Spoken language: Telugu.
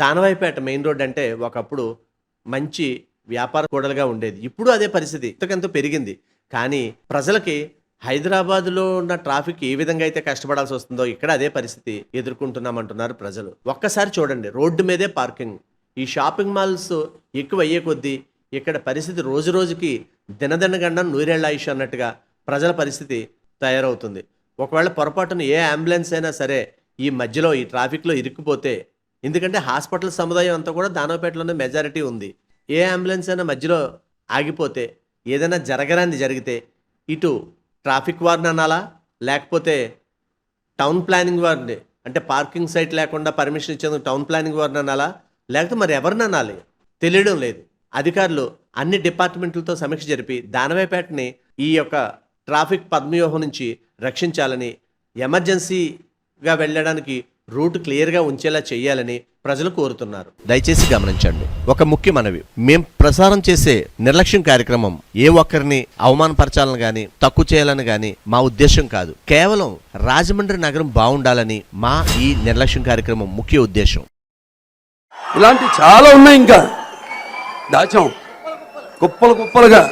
దానవాయిపేట మెయిన్ రోడ్ అంటే ఒకప్పుడు మంచి వ్యాపార కూడలిగా ఉండేది. ఇప్పుడు అదే పరిస్థితి ఇంతకంత పెరిగింది. కానీ ప్రజలకి హైదరాబాద్‌లో ఉన్న ట్రాఫిక్ ఏ విధంగా అయితే కష్టపడాల్సి వస్తుందో ఇక్కడ అదే పరిస్థితి ఎదుర్కొంటున్నామంటున్నారు ప్రజలు. ఒక్కసారి చూడండి రోడ్డు మీదే పార్కింగ్. ఈ షాపింగ్ మాల్స్ ఎక్కువయ్యే కొద్దీ ఇక్కడ పరిస్థితి రోజు రోజుకి దినదినగండం నూరేళ్ల ఆయుష్ అన్నట్టుగా ప్రజల పరిస్థితి తయారవుతుంది. ఒకవేళ పొరపాటున ఏ అంబులెన్స్ అయినా సరే ఈ మధ్యలో ఈ ట్రాఫిక్‌లో ఇరుక్కుపోతే ఎందుకంటే హాస్పిటల్ సముదాయం అంతా కూడా దానవపేటలోనే మెజారిటీ ఉంది. ఏ అంబులెన్స్ అయినా మధ్యలో ఆగిపోతే ఏదైనా జరగరానిది జరిగితే ఇటు ట్రాఫిక్ వారిని అనాలా? లేకపోతే టౌన్ ప్లానింగ్ వారిని అంటే పార్కింగ్ సైట్ లేకుండా పర్మిషన్ ఇచ్చేందుకు టౌన్ ప్లానింగ్ వారిని అనాలా? లేకపోతే మరి ఎవరిని అనాలి? తెలియడం లేదు. అధికారులు అన్ని డిపార్ట్మెంట్లతో సమీక్ష జరిపి దానవాయిపేటని ఈ యొక్క ట్రాఫిక్ పద్మవ్యూహం నుంచి రక్షించాలని, ఎమర్జెన్సీగా వెళ్ళడానికి రూట్ క్లియర్గా ఉంచేలా చేయాలని ప్రజలు కోరుతున్నారు. దయచేసి గమనించండి. ఒక ముఖ్య మనవి, మేం ప్రసారం చేసే నిర్లక్ష్యం కార్యక్రమం ఏ ఒక్కరిని అవమానపరచాలని గాని తక్కువ చేయాలని గాని మా ఉద్దేశం కాదు. కేవలం రాజమండ్రి నగరం బాగుండాలని మా ఈ నిర్లక్ష్యం కార్యక్రమం ముఖ్య ఉద్దేశం. ఇలాంటి చాలా ఉన్నాయి, ఇంకా దాచాం కుప్పలు కుప్పలుగా.